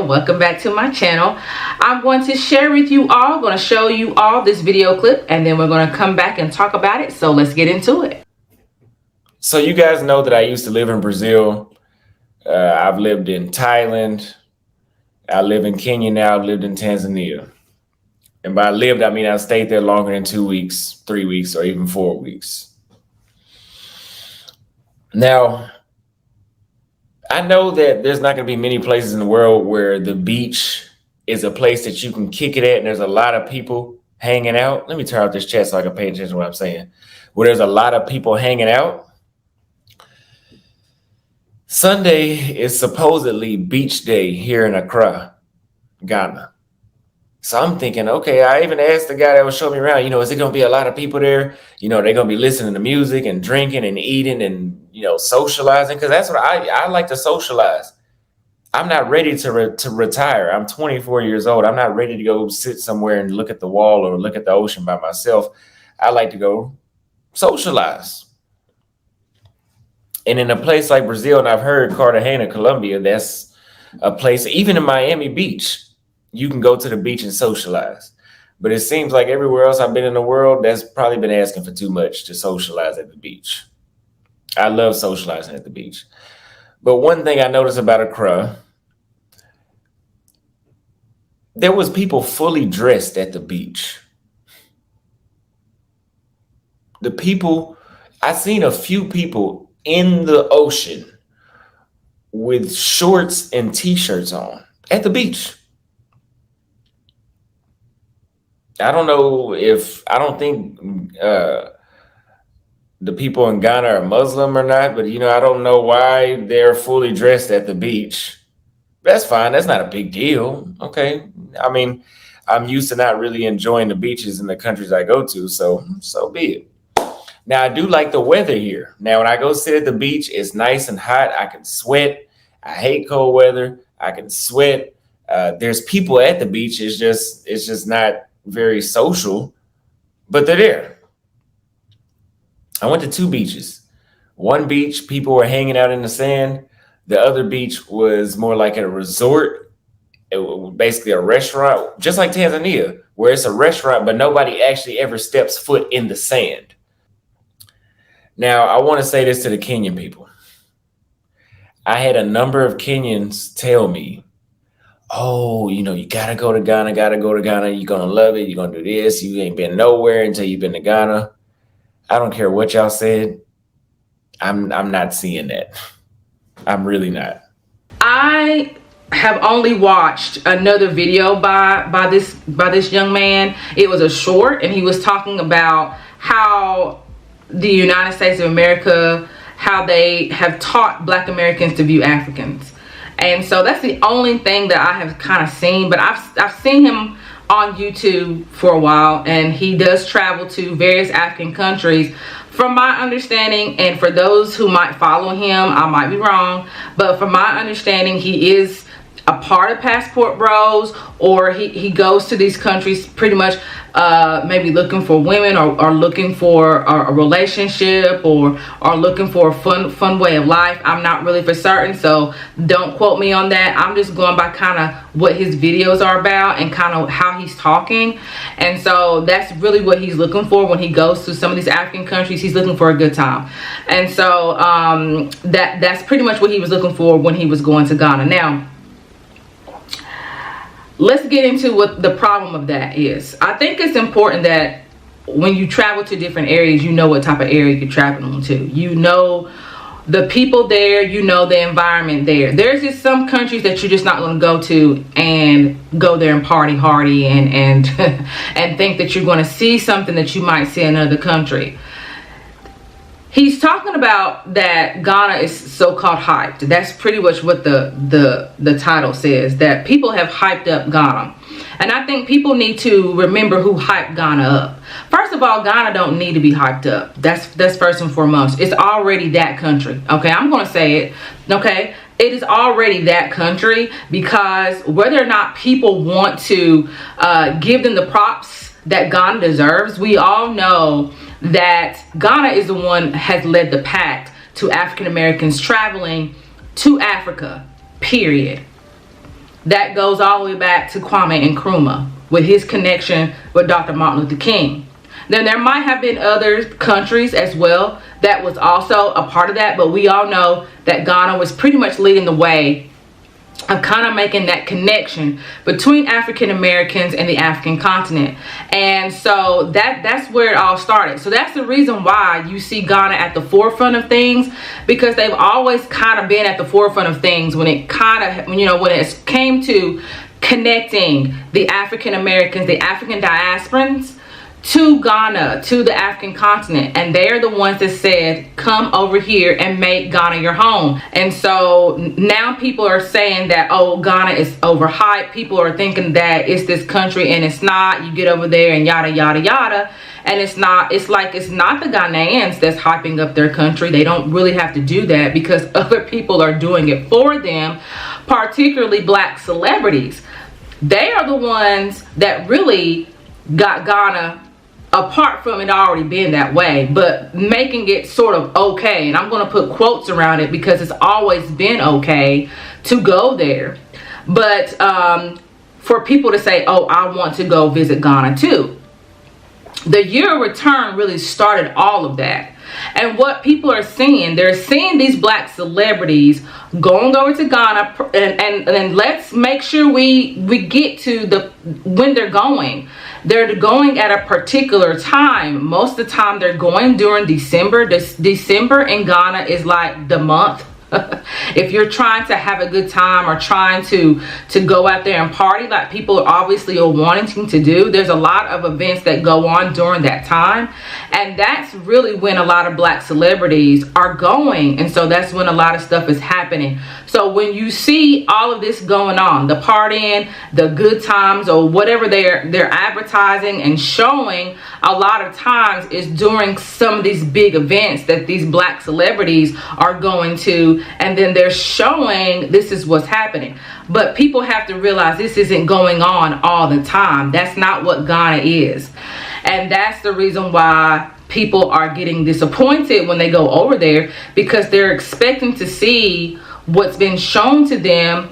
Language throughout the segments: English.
Michelle. Welcome back to my channel. I'm going to share with you all, going to show you all this video clip, and then we're going to come back and talk about it. So let's get into it. So you guys know that I used to live in Brazil. I've lived in Thailand. I live in Kenya now. I've lived in Tanzania. And by lived, I mean I stayed there longer than 2 weeks, 3 weeks, or even 4 weeks. Now, I know that there's not going to be many places in the world where the beach is a place that you can kick it at and there's a lot of people hanging out. Let me turn off this chat so I can pay attention to what I'm saying. Where there's a lot of people hanging out. Sunday is supposedly beach day here in Accra, Ghana. So I'm thinking, okay, I even asked the guy that was showing me around, is it going to be a lot of people there? They're going to be listening to music and drinking and eating and, socializing. Because that's what I like to socialize. I'm not ready to retire. I'm 24 years old. I'm not ready to go sit somewhere and look at the wall or look at the ocean by myself. I like to go socialize. And in a place like Brazil, and I've heard Cartagena, Colombia, that's a place, even in Miami Beach, you can go to the beach and socialize. But it seems like everywhere else I've been in the world, that's probably been asking for too much to socialize at the beach. I love socializing at the beach. But one thing I noticed about Accra, there was people fully dressed at the beach. I seen a few people in the ocean with shorts and t-shirts on at the beach. I don't think the people in Ghana are Muslim or not, but I don't know why they're fully dressed at the beach. That's fine. That's not a big deal. Okay. I mean, I'm used to not really enjoying the beaches in the countries I go to, so be it. Now, I do like the weather here. Now, when I go sit at the beach, it's nice and hot. I can sweat. I hate cold weather. I can sweat. There's people at the beach. It's just not very social, but they're there. I went to 2 beaches. One beach, people were hanging out in the sand. The other beach was more like a resort. It was basically a restaurant, just like Tanzania, where it's a restaurant, but nobody actually ever steps foot in the sand. Now, I want to say this to the Kenyan people. I had a number of Kenyans tell me, oh, you gotta go to Ghana, You're gonna love it. You're gonna do this. You ain't been nowhere until you've been to Ghana. I don't care what y'all said. I'm not seeing that. I'm really not. I have only watched another video by this young man. It was a short, and he was talking about how the United States of America, how they have taught Black Americans to view Africans. And so that's the only thing that I have kind of seen, but I've seen him on YouTube for a while, and he does travel to various African countries. From my understanding, and for those who might follow him, I might be wrong, but from my understanding, he is a part of Passport Bros, or he goes to these countries pretty much maybe looking for women, or looking for a relationship, or looking for a fun way of life. I'm not really for certain, so don't quote me on that. I'm just going by kind of what his videos are about and kind of how he's talking. And so that's really what he's looking for when he goes to some of these African countries. He's looking for a good time. And so that's pretty much what he was looking for when he was going to Ghana. Now, let's get into what the problem of that is. I think it's important that when you travel to different areas, you know what type of area you're traveling to. You know the people there, you know the environment there. There's just some countries that you're just not going to go to and go there and party hardy and and think that you're going to see something that you might see in another country. He's talking about that Ghana is so-called hyped. That's pretty much what the title says, that people have hyped up Ghana. And I think people need to remember who hyped Ghana up. First of all, Ghana don't need to be hyped up. That's first and foremost. It's already that country. Okay, I'm going to say it. Okay, it is already that country, because whether or not people want to give them the props that Ghana deserves, we all know that Ghana is the one has led the pack to African Americans traveling to Africa, period. that goes all the way back to Kwame Nkrumah with his connection with Dr. Martin Luther King. Then there might have been other countries as well that was also a part of that, but we all know that Ghana was pretty much leading the way of kind of making that connection between African Americans and the African continent. And so that's where it all started. So that's the reason why you see Ghana at the forefront of things, because they've always kind of been at the forefront of things when it when it came to connecting the African Americans, the African diasporans, to Ghana, to the African continent. And they're the ones that said, come over here and make Ghana your home. And so now people are saying that, oh, Ghana is overhyped. People are thinking that it's this country, and it's not. You get over there and yada yada yada, and it's not. It's like it's not the Ghanaians that's hyping up their country. They don't really have to do that because other people are doing it for them, particularly black celebrities. They are the ones that really got Ghana, apart from it already being that way, but making it sort of okay. And I'm going to put quotes around it because it's always been okay to go there. But for people to say, oh, I want to go visit Ghana too. The year of return really started all of that. And what people are seeing, they're seeing these black celebrities going over to Ghana, and let's make sure we get to when they're going. They're going at a particular time. Most of the time they're going during December. December in Ghana is like the month. If you're trying to have a good time or trying to go out there and party like people obviously are wanting to do, there's a lot of events that go on during that time, and that's really when a lot of black celebrities are going. And so that's when a lot of stuff is happening. So when you see all of this going on, the partying, the good times, or whatever they're advertising and showing, a lot of times is during some of these big events that these black celebrities are going to, and then they're showing this is what's happening. But people have to realize this isn't going on all the time. That's not what Ghana is. And that's the reason why people are getting disappointed when they go over there, because they're expecting to see what's been shown to them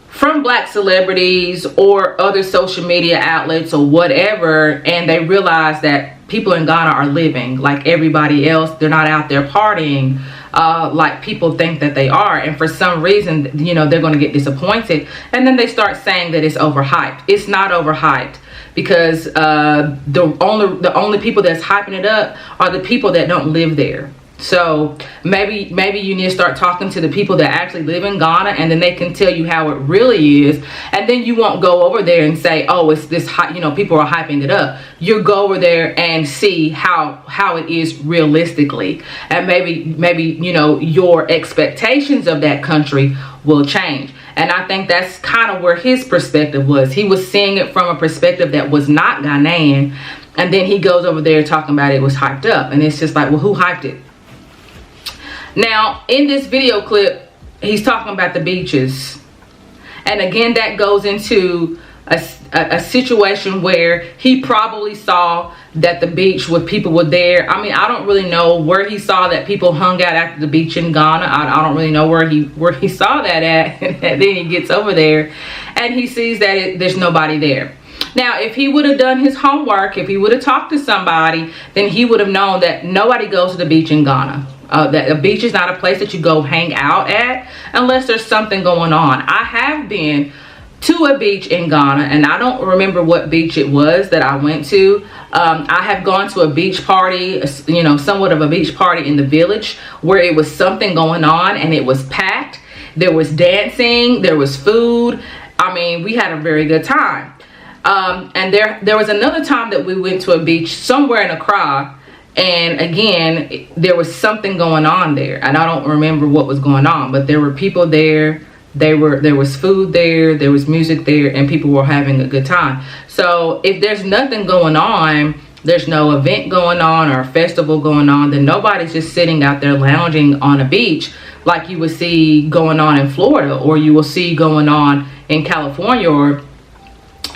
from black celebrities or other social media outlets or whatever, and they realize that people in Ghana are living like everybody else. They're not out there partying like people think that they are, and for some reason, they're going to get disappointed, and then they start saying that it's overhyped. It's not overhyped, because the only people that's hyping it up are the people that don't live there. So maybe you need to start talking to the people that actually live in Ghana, and then they can tell you how it really is, and then you won't go over there and say, oh, it's this people are hyping it up. You go over there and see how it is realistically, and maybe your expectations of that country will change. And I think that's kind of where his perspective was. He was seeing it from a perspective that was not Ghanaian, and then he goes over there talking about it was hyped up, and it's just like, well, who hyped it? Now, in this video clip, he's talking about the beaches. And again, that goes into a situation where he probably saw that the beach with people were there. I mean, I don't really know where he saw that people hung out at the beach in Ghana. I don't really know where he saw that at. And then he gets over there and he sees that there's nobody there. Now, if he would have done his homework, if he would have talked to somebody, then he would have known that nobody goes to the beach in Ghana. That a beach is not a place that you go hang out at unless there's something going on. I have been to a beach in Ghana, and I don't remember what beach it was that I went to. I have gone to a beach party, somewhat of a beach party in the village, where it was something going on and it was packed. There was dancing, there was food. I mean, we had a very good time. And there was another time that we went to a beach somewhere in Accra. And again, there was something going on there, and I don't remember what was going on, but there were people there. There was food there, there was music there, and people were having a good time. So if there's nothing going on, there's no event going on or a festival going on, then nobody's just sitting out there lounging on a beach like you would see going on in Florida, or you will see going on in California or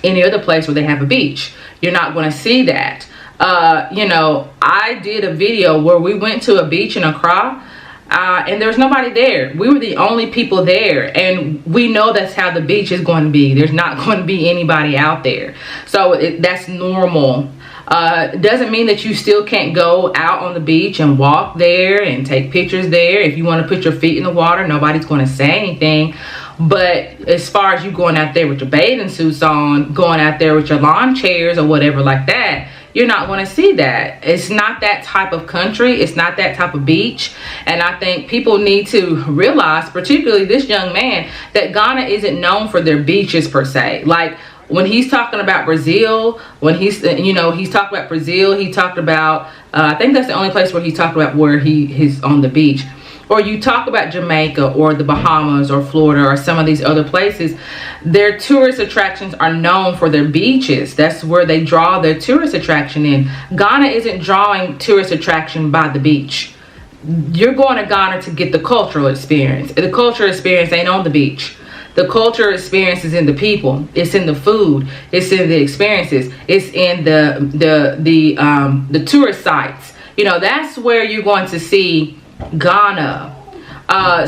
any other place where they have a beach. You're not going to see that. I did a video where we went to a beach in Accra. and there was nobody there. We were the only people there, and we know that's how the beach is going to be. There's not going to be anybody out there, so that's normal. Doesn't mean that you still can't go out on the beach and walk there and take pictures there. If you want to put your feet in the water, nobody's going to say anything. But as far as you going out there with your bathing suits on, going out there with your lawn chairs or whatever like that, you're not going to see that. It's not that type of country. It's not that type of beach. And I think people need to realize, particularly this young man, that Ghana isn't known for their beaches per se. Like, when he's talking about Brazil, when he's talked about Brazil, he talked about, I think that's the only place where he talked about where he's on the beach. Or you talk about Jamaica or the Bahamas or Florida or some of these other places, their tourist attractions are known for their beaches. That's where they draw their tourist attraction in. Ghana isn't drawing tourist attraction by the beach. You're going to Ghana to get the cultural experience. The cultural experience ain't on the beach. The cultural experience is in the people. It's in the food. It's in the experiences. It's in the tourist sites. That's where you're going to see Ghana.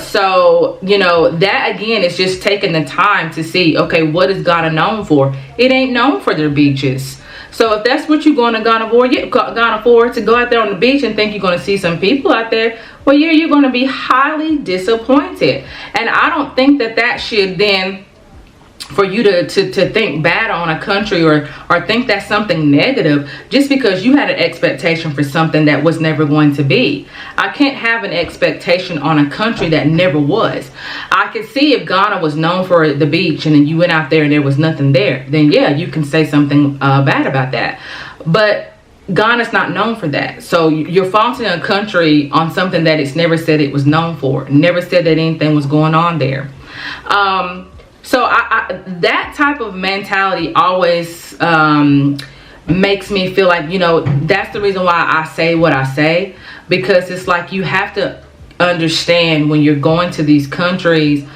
So that again is just taking the time to see, okay, what is Ghana known for? It ain't known for their beaches. So if that's what you're going to Ghana for, to go out there on the beach and think you're going to see some people out there, well, yeah, you're going to be highly disappointed. And I don't think that should then, for you to think bad on a country or think that's something negative just because you had an expectation for something that was never going to be. I can't have an expectation on a country that never was. I could see if Ghana was known for the beach and then you went out there and there was nothing there, then yeah, you can say something bad about that. But Ghana's not known for that. So you're faulting a country on something that it's never said it was known for. Never said that anything was going on there. So that type of mentality always makes me feel like, that's the reason why I say what I say. Because it's like you have to understand when you're going to these countries,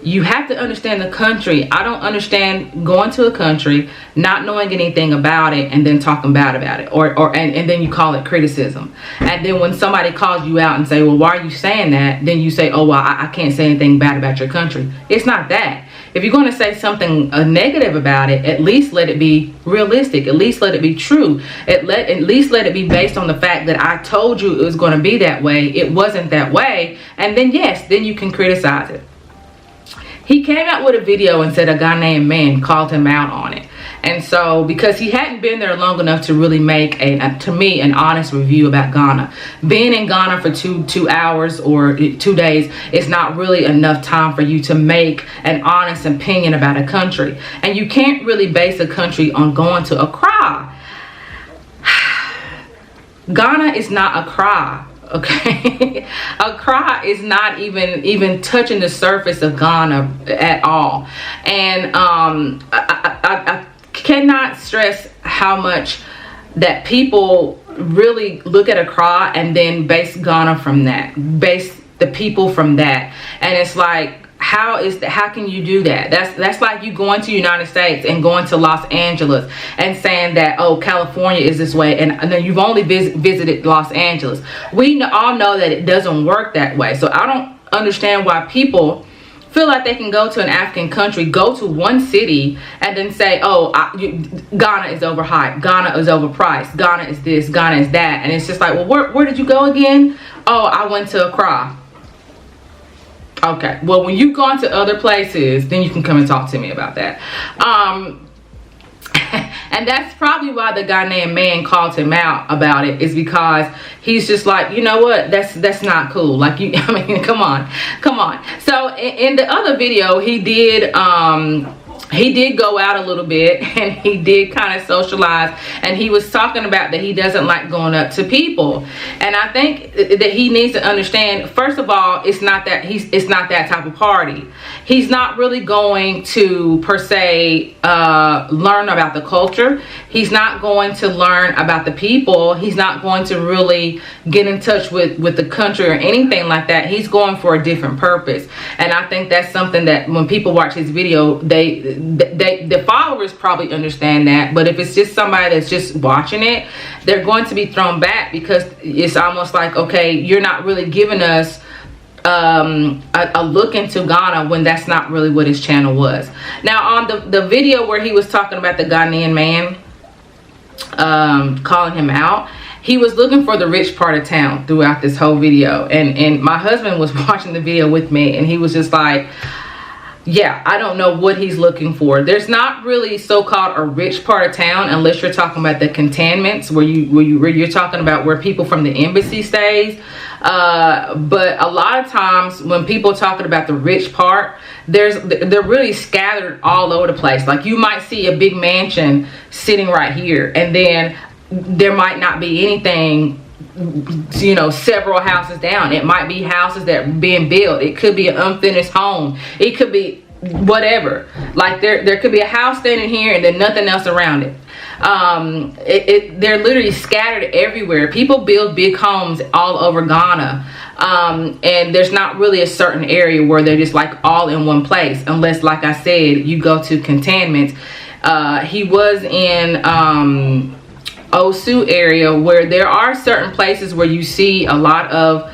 you have to understand the country. I don't understand going to a country, not knowing anything about it, and then talking bad about it. And then you call it criticism. And then when somebody calls you out and say, well, why are you saying that? Then you say, oh, well, I can't say anything bad about your country. It's not that. If you're going to say something negative about it, at least let it be realistic. At least let it be true. At least let it be based on the fact that I told you it was going to be that way. It wasn't that way. And then, yes, then you can criticize it. He came out with a video and said a Ghanaian man called him out on it. And so, because he hadn't been there long enough to really make, to me, an honest review about Ghana. Being in Ghana for two hours or 2 days is not really enough time for you to make an honest opinion about a country. And you can't really base a country on going to Accra. Ghana is not Accra. Okay, Accra is not even touching the surface of Ghana at all. And I cannot stress how much that people really look at Accra and then base Ghana from that, base the people from that. And it's like, how can you do that? That's like you going to the United States and going to Los Angeles and saying that, oh, California is this way, and then you've only visited Los Angeles. We all know that it doesn't work that way. So I don't understand why people feel like they can go to an African country, go to one city, and then say, oh, Ghana is overhyped, Ghana is overpriced, Ghana is this, Ghana is that. And it's just like, well, where did you go again? Oh, I went to Accra. Okay, well, when you've gone to other places, then you can come and talk to me about that. And that's probably why the Ghanaian man called him out about it, is because he's just like, you know what, that's not cool. Like, I mean, come on. So in the other video, he did go out a little bit, and he did kind of socialize, and he was talking about that he doesn't like going up to people. And I think that he needs to understand, first of all, it's not that type of party. He's not really going to per se learn about the culture. He's not going to learn about the people. He's not going to really get in touch with the country or anything like that. He's going for a different purpose. And I think that's something that when people watch his video, the followers probably understand that. But if it's just somebody that's just watching it, they're going to be thrown back, because it's almost like, okay, you're not really giving us a look into Ghana when that's not really what his channel was. Now on the video where he was talking about the Ghanaian man, calling him out, he was looking for the rich part of town throughout this whole video, and my husband was watching the video with me, and he was just like, yeah, I don't know what he's looking for. There's not really so-called a rich part of town unless you're talking about the cantonments where you're talking about where people from the embassy stays. But a lot of times when people are talking about the rich part, they're really scattered all over the place. Like you might see a big mansion sitting right here, and then there might not be anything, you know, several houses down. It might be houses that are being built. It could be an unfinished home. It could be whatever. Like there could be a house standing here and then nothing else around it. They're literally scattered everywhere. People build big homes all over Ghana, and there's not really a certain area where they're just like all in one place, unless, like I said, you go to cantonments. He was in Osu area where there are certain places where you see a lot of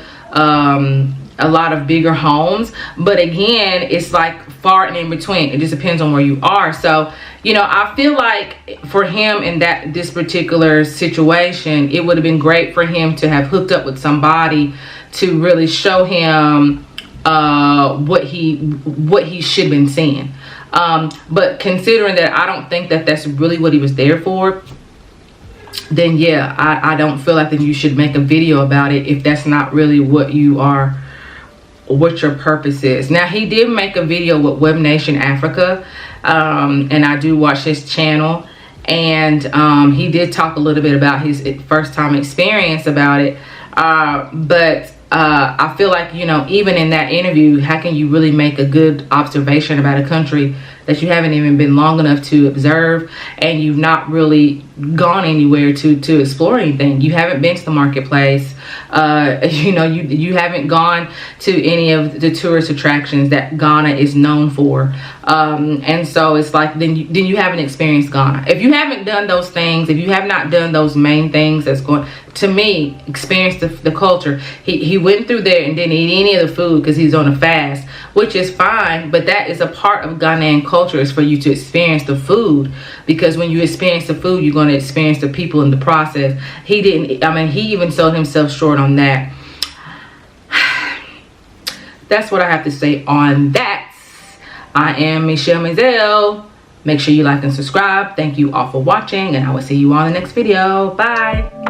bigger homes, but again, it's like far and in between. It just depends on where you are. So, you know, I feel like for him in this particular situation, it would have been great for him to have hooked up with somebody to really show him what he should have been seeing. But considering that I don't think that that's really what he was there for, then yeah, I don't feel like that you should make a video about it if that's not really what you are, what your purpose is. Now, he did make a video with Web Nation Africa, and I do watch his channel, and he did talk a little bit about his first time experience about it, but I feel like, you know, even in that interview, how can you really make a good observation about a country that you haven't even been long enough to observe, and you've not really gone anywhere to explore anything? You haven't been to the marketplace. You know, you haven't gone to any of the tourist attractions that Ghana is known for, and so it's like then you haven't experienced Ghana. If you haven't done those things, if you have not done those main things that's going to me, experience the culture. He went through there and didn't eat any of the food because he's on a fast, which is fine, but that is a part of Ghanaian culture, is for you to experience the food, because when you experience the food, you're going to experience the people in the process. He didn't, I mean, he even sold himself short on that. That's what I have to say on that. I am Michele Mazelleغ. Make sure you like and subscribe. Thank you all for watching, and I will see you on the next video. Bye.